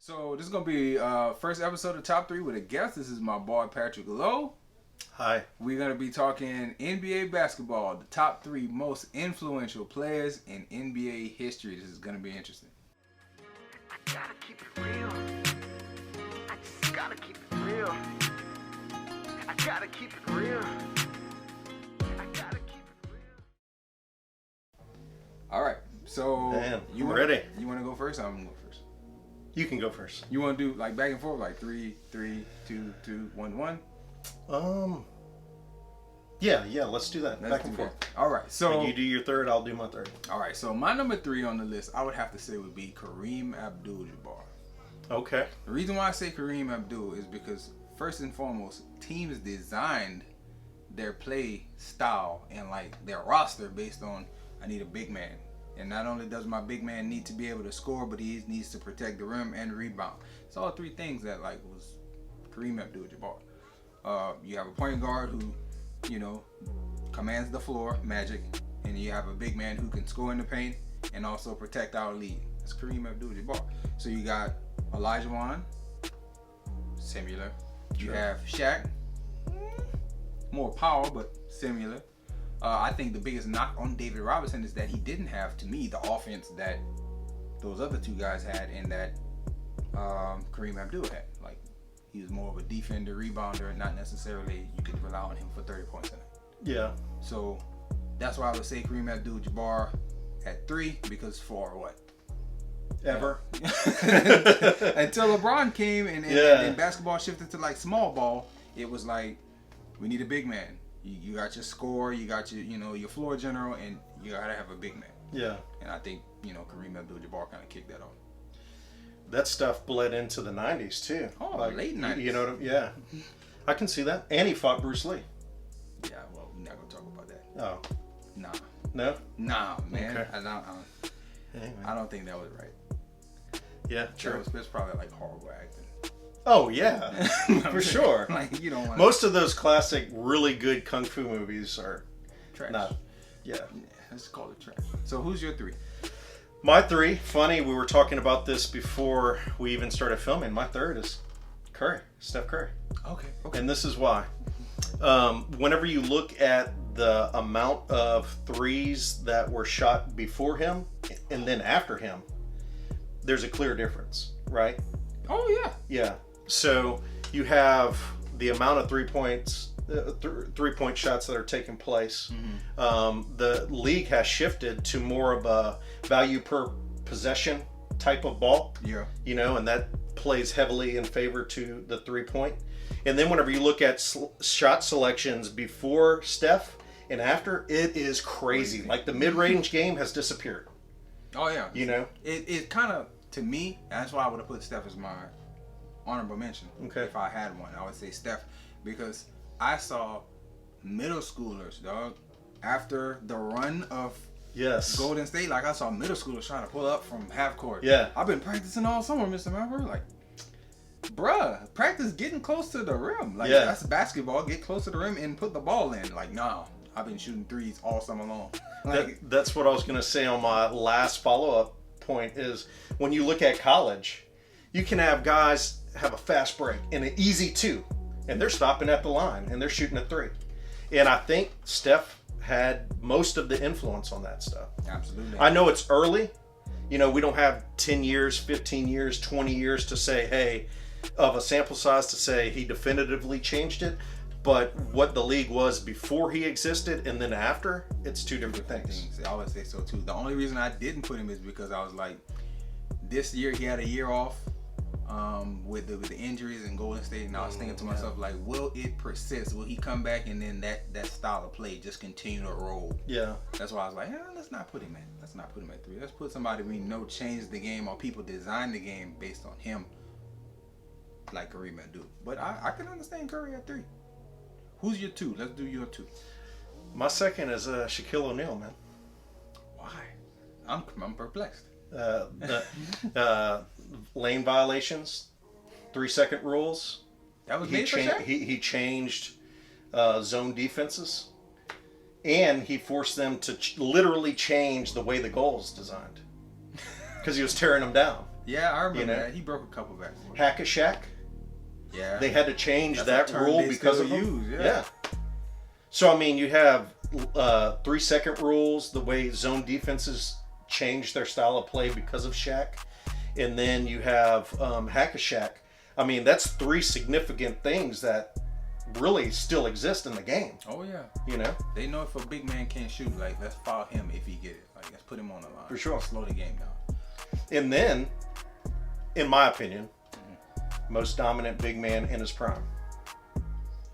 So this is gonna be first episode of Top 3 with a guest. This is my boy Patrick Lowe. Hi. We're gonna be talking NBA basketball, the top 3 most influential players in NBA history. This is gonna be interesting. I gotta keep it real. I just gotta keep it real. I gotta keep it real. I gotta keep it real. All right. So Damn, you I'm wanna, ready. You want to go first? I'm gonna go first. You can go first. You want to do like back and forth, like 3, 3, 2, 2, 1, 1? Yeah, let's do that. Let's Back and do forth. that. All right. So And you do your third, I'll do my third. all right. So my number 3 on the list, I would have to say, would be Kareem Abdul-Jabbar. Okay. The reason why I say Kareem Abdul is because first and foremost, teams designed their play style and like their roster based on I need a big man. And not only does my big man need to be able to score, but he needs to protect the rim and rebound. It's all 3 things that like was Kareem Abdul-Jabbar. You have a point guard who, commands the floor, Magic, and you have a big man who can score in the paint and also protect our lead. It's Kareem Abdul-Jabbar. So you got Olajuwon, similar. You Sure. have Shaq, more power but similar. I think the biggest knock on David Robinson is that he didn't have, to me, the offense that those other 2 guys had and that Kareem Abdul had. Like, he was more of a defender, rebounder, and not necessarily you could rely on him for 30 points in it. Yeah. So that's why I would say Kareem Abdul-Jabbar at 3, because for what? Ever. Until LeBron came and basketball shifted to like small ball, it was like, we need a big man. You got your score, you got your your floor general, and you gotta have a big man. Yeah. And I think Kareem Abdul-Jabbar kind of kicked that off. That stuff bled into the 90s too. Oh, late 90s. You know what yeah. I can see that. And he fought Bruce Lee. Yeah, well, we're not gonna talk about that. Oh. Nah, No? man. Okay. I don't think that was right. Yeah, That true. was, it's probably like horrible acting. Oh, yeah. For sure. Like, you don't want Most of those classic, really good kung fu movies are trash. not. Yeah. Yeah, let's call it trash. So who's your 3? My 3, funny, we were talking about this before we even started filming. My 3rd is Curry, Steph Curry. Okay. And this is why. Whenever you look at the amount of threes that were shot before him and then after him, there's a clear difference, right? Oh, yeah. Yeah. So you have the amount of 3-point shots that are taking place. Mm-hmm. The league has shifted to more of a value per possession type of ball. Yeah. And that plays heavily in favor to the 3-point. And then whenever you look at shot selections before Steph and after, it is crazy. Like the mid-range game has disappeared. Oh, yeah. It It kind of, to me, that's why I would have put Steph as my honorable mention. Okay. If I had one, I would say Steph, because I saw middle schoolers, dog, after the run of Yes. Golden State, like I saw middle schoolers trying to pull up from half court. Yeah. I've been practicing all summer, Mr. Malbrue. Like, bruh, practice getting close to the rim. Like, Yeah. that's basketball. Get close to the rim and put the ball in. Like, nah, I've been shooting threes all summer long. Like, That's what I was going to say on my last follow-up point is when you look at college, you can have guys have a fast break and an easy 2, and they're stopping at the line and they're shooting a 3. And I think Steph had most of the influence on that stuff. absolutely. I know it's early. We don't have 10 years, 15 years, 20 years to say, hey, of a sample size to say he definitively changed it. But what the league was before he existed and then after, it's 2 different things. I would say so too. The only reason I didn't put him is because I was like, this year he had a year off with the injuries in Golden State, and I was thinking to myself, like, will it persist? Will he come back and then that style of play just continue to roll? Yeah. That's why I was like, let's not put him at 3. Let's put somebody we know changed the game, or people designed the game based on him, like Kareem Abdul. But I can understand Curry at 3. Who's your 2? Let's do your 2. My second is Shaquille O'Neal, man. Why? I'm perplexed. Lane violations, 3-second rules. That was made for Shaq? He changed zone defenses, and he forced them to literally change the way the goal is designed because he was tearing them down. Yeah, I remember You know? that. He broke a couple backs. Hack-a-Shack. Yeah. They had to change That's that a term rule they because still of him. use, yeah. So I mean, you have 3-second rules, the way zone defenses change their style of play because of Shaq, and then you have Hack-a-Shack. I mean, that's 3 significant things that really still exist in the game. Oh yeah. You know, They know if a big man can't shoot, like let's foul him if he get it. Like let's put him on the line. For sure. Slow the game down. and then, in my opinion, most dominant big man in his prime.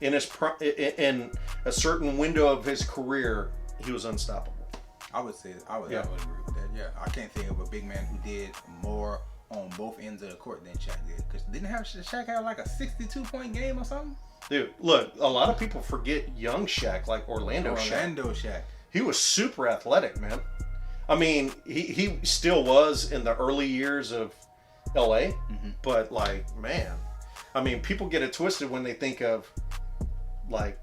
In in a certain window of his career, he was unstoppable. I would say I would Yeah. agree with that. Yeah, I can't think of a big man who did more on both ends of the court than Shaq did. Because Shaq have like a 62-point game or something? Dude, look, a lot of people forget young Shaq, like Orlando Shaq. Orlando Shaq. He was super athletic, man. I mean, he still was in the early years of LA, but like, man, I mean, people get it twisted when they think of like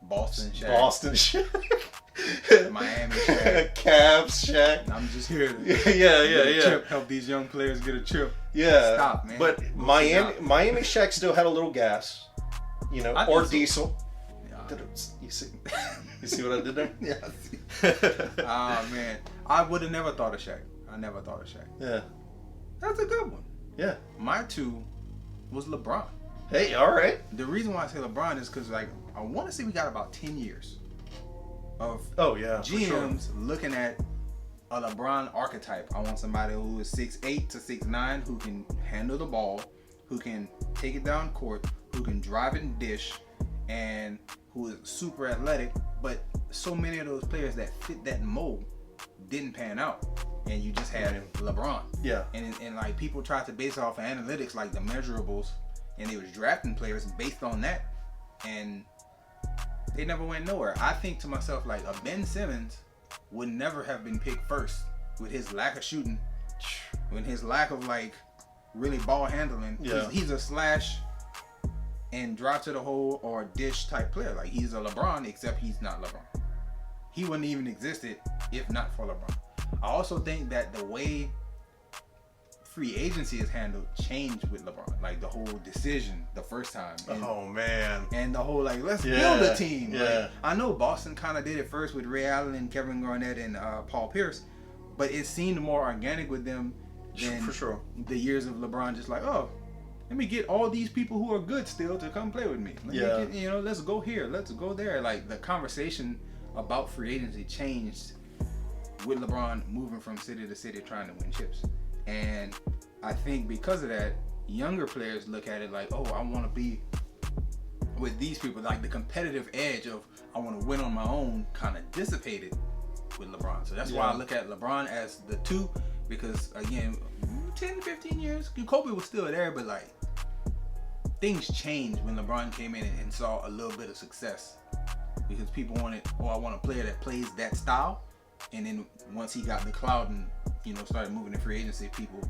Boston Shaq. Boston Shaq, Miami Shaq. Cavs Shaq. I'm just here to Yeah, get a chip, help these young players get a chip. Yeah. Stop, man. But Go Miami sit Miami Shaq still had a little gas, you know, I think or so. diesel. Yeah. You see what I did there? Yeah. Oh man, I would have never thought of Shaq. I never thought of Shaq. Yeah. That's a good one. Yeah. My 2 was LeBron. Hey, all right. The reason why I say LeBron is because like I want to say we got about 10 years of Oh yeah. for sure. GMs looking at a LeBron archetype. I want somebody who is 6'8" to 6'9", who can handle the ball, who can take it down court, who can drive and dish, and who is super athletic. But so many of those players that fit that mold didn't pan out, and you just had LeBron. Yeah. And like people tried to base it off of analytics, like the measurables, and they was drafting players based on that, and they never went nowhere. I think to myself, like a Ben Simmons would never have been picked first with his lack of shooting, with his lack of like really ball handling. Yeah. He's a slash and drive to the hole or dish type player. Like he's a LeBron, except he's not LeBron. He wouldn't even existed if not for LeBron. I also think that the way free agency is handled changed with LeBron. Like the whole decision the first time. Oh man. And the whole like let's Yeah, build a team. yeah. Like, I know Boston kind of did it first with Ray Allen and Kevin Garnett and Paul Pierce, but it seemed more organic with them than For sure. the years of LeBron. Just like, oh, let me get all these people who are good still to come play with me. Let me Yeah. get, let's go here, let's go there. Like the conversation about free agency changed with LeBron moving from city to city trying to win chips. And I think because of that, younger players look at it like, oh, I want to be with these people. Like the competitive edge of I want to win on my own kind of dissipated with LeBron. So that's why I look at LeBron as the 2, because again, 10, 15 years, Kobe was still there, but like things changed when LeBron came in and saw a little bit of success, because people wanted, oh, I want a player that plays that style. And then once he got the cloud and started moving to free agency, people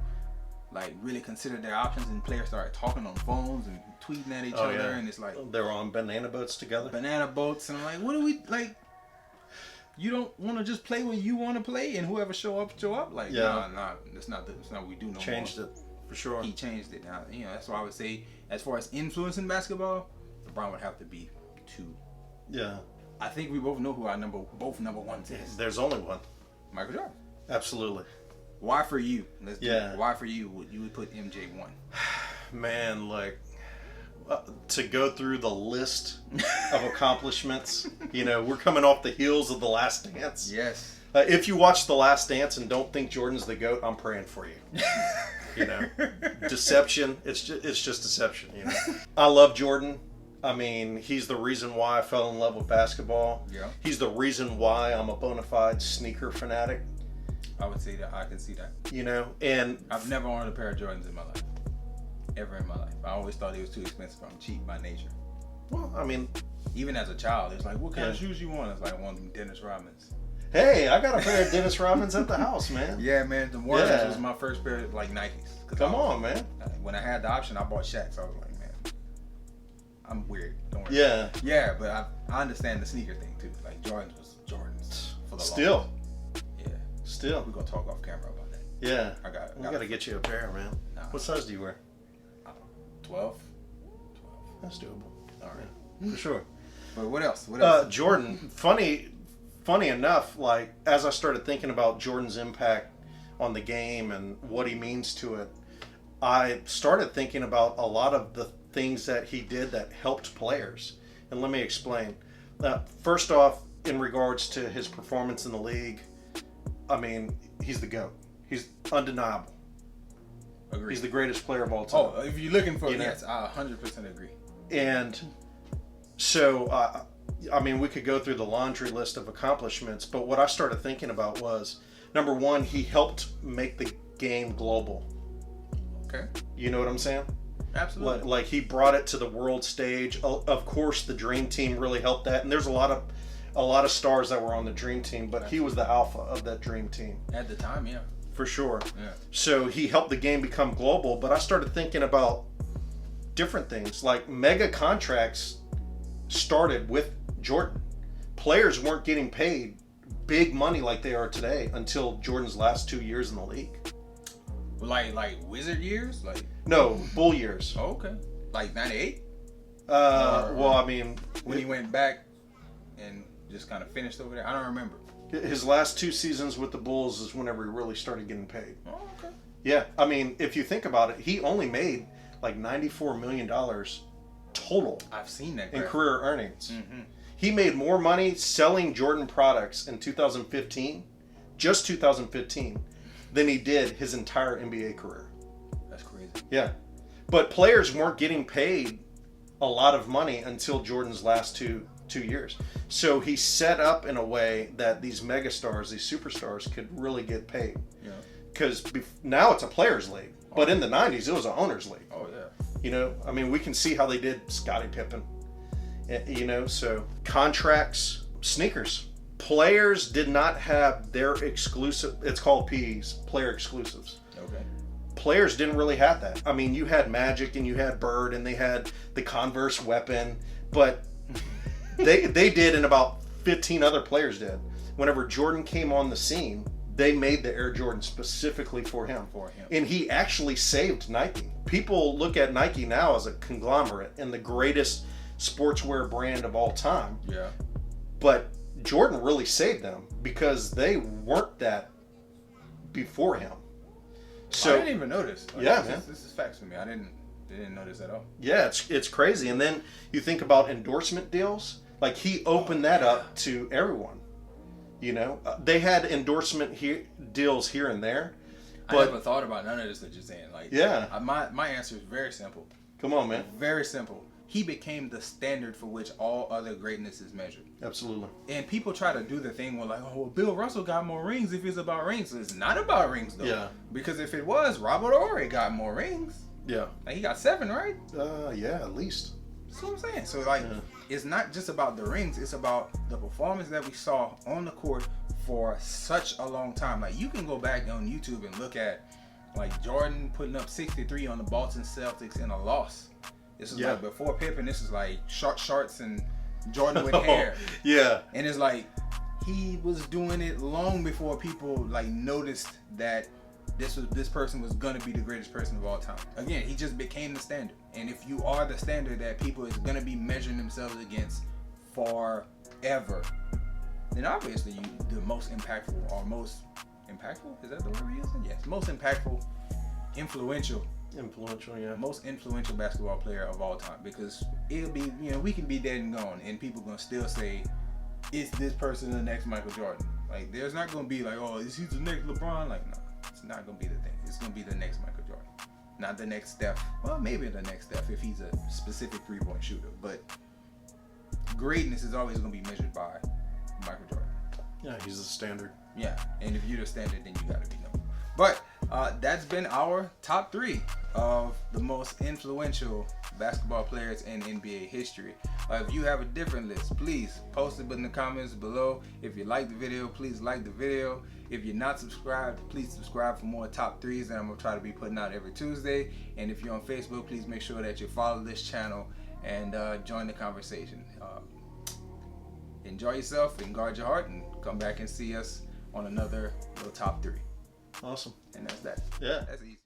like really considered their options, and players started talking on phones and tweeting at each other, and it's like They're on banana boats together. banana boats, and I'm like, what do we like? You don't want to just play when you want to play, and whoever show up. Like, nah, that's not what we do no more. Changed it for sure. He changed it. Now, that's why I would say, as far as influencing basketball, LeBron would have to be 2. Yeah. I think we both know who our both number ones is. There's only one. Michael Jordan. Absolutely. Why for you? Let's do Yeah. it. Why for you would you would put MJ 1? Man, like to go through the list of accomplishments, we're coming off the heels of The Last Dance. Yes. If you watch The Last Dance and don't think Jordan's the GOAT, I'm praying for you. Deception. It's just deception. I love Jordan. I mean, he's the reason why I fell in love with basketball. Yeah. He's the reason why I'm a bona fide sneaker fanatic. I would say that. I can see that. And I've never owned a pair of Jordans in my life. Ever in my life. I always thought it was too expensive. I'm cheap by nature. well, I mean, Even as a child, it's like, what kind of shoes you want? It's like, I want them Dennis Rodmans. hey, I got a pair of Dennis Rodmans at the house, man. Yeah, man. The Warriors Yeah. was my first pair of like Nikes. Come on, man. When I had the option, I bought Shaqs. I was like, man, I'm weird. Don't worry. Yeah. Yeah, but I understand the sneaker thing too. Like Jordans was Jordans for the Still. longest. Yeah. Still. We're gonna talk off camera about that. Yeah. I got. We gotta get you a pair, man. Nah. What size do you wear? 12. That's doable. All right. For sure. But what else? What else? Jordan, funny enough, like as I started thinking about Jordan's impact on the game and what he means to it, I started thinking about a lot of the things that he did that helped players. And let me explain. First off, in regards to his performance in the league, I mean, he's the GOAT. He's undeniable. Agree. He's the greatest player of all time. Oh, if you're looking for, You know? yes, I 100% agree. And so, I mean, we could go through the laundry list of accomplishments, but what I started thinking about was, number one, he helped make the game global. Okay. You know what I'm saying? Absolutely. Like he brought it to the world stage. Of course, the Dream Team really helped that, and there's a lot of stars that were on the Dream Team, but he was the alpha of that Dream Team. At the time, yeah. For sure. Yeah. So he helped the game become global, but I started thinking about different things. Like mega contracts started with Jordan. Players weren't getting paid big money like they are today until Jordan's last 2 years in the league. Like Wizard years? Like No, Bull years. oh, okay. Like 98? Well, I mean, When he went back and just kind of finished over there? I don't remember. his last 2 seasons with the Bulls is whenever he really started getting paid. Oh, okay. Yeah, I mean, if you think about it, he only made like $94 million total I've seen that in graph. career earnings. Mm-hmm. He made more money selling Jordan products in 2015, just 2015, than he did his entire NBA career. That's crazy. Yeah. But players weren't getting paid a lot of money until Jordan's last two years. So he set up in a way that these megastars, these superstars could really get paid. Yeah. Because now it's a players' league. But in the 90s, it was an owners' league. Oh, yeah. You know, I mean, we can see how they did Scottie Pippen. You know, so contracts, sneakers. Players did not have their exclusive, it's called PEs, player exclusives. Okay. Players didn't really have that. I mean, you had Magic and you had Bird and they had the Converse weapon, but they did, and about 15 other players did. Whenever Jordan came on the scene, they made the Air Jordan specifically for him. And he actually saved Nike. People look at Nike now as a conglomerate and the greatest sportswear brand of all time. Yeah. But Jordan really saved them because they weren't that before him. So I didn't even notice. Like, yeah, this man. This is facts for me. I didn't notice at all. Yeah, it's crazy. And then you think about endorsement deals. Like he opened that up to everyone. You know, they had endorsement deals here and there. But I never thought about none of this that you're saying. Like, yeah, my answer is very simple. Come on, man. Very simple. He became the standard for which all other greatness is measured. Absolutely. And people try to do the thing where like, oh, well, Bill Russell got more rings if it's about rings. It's not about rings though. Yeah. Because if it was, Robert Horry got more rings. Yeah. Like he got 7, right? Yeah, at least. That's what I'm saying. So like, it's not just about the rings. It's about the performance that we saw on the court for such a long time. Like you can go back on YouTube and look at like Jordan putting up 63 on the Boston Celtics in a loss. This is like before Pippen. This is like short shorts and Jordan with hair. Yeah. And it's like he was doing it long before people like noticed that this person was gonna be the greatest person of all time. Again, he just became the standard. And if you are the standard that people is gonna be measuring themselves against forever, then obviously you the most impactful or most impactful, is that the word we're using? Yes, most impactful, influential, yeah. most influential basketball player of all time. Because it'll be, you know, we can be dead and gone and people gonna still say, is this person the next Michael Jordan? Like there's not gonna be like, oh, is he the next LeBron? Like no, it's not gonna be the thing. It's gonna be the next Michael Jordan, not the next Steph. Well, maybe the next Steph if he's a specific 3-point shooter, but greatness is always gonna be measured by Michael Jordan. Yeah, he's the standard. Yeah, and if you're the standard, then you gotta be number. But that's been our top 3 of the most influential basketball players in NBA history. If you have a different list, please post it in the comments below. If you like the video, please like the video. If you're not subscribed, please subscribe for more top 3s that I'm gonna try to be putting out every Tuesday. And if you're on Facebook, please make sure that you follow this channel and join the conversation. Enjoy yourself and guard your heart, and come back and see us on another little top 3. Awesome. and that's that. Yeah. That's easy.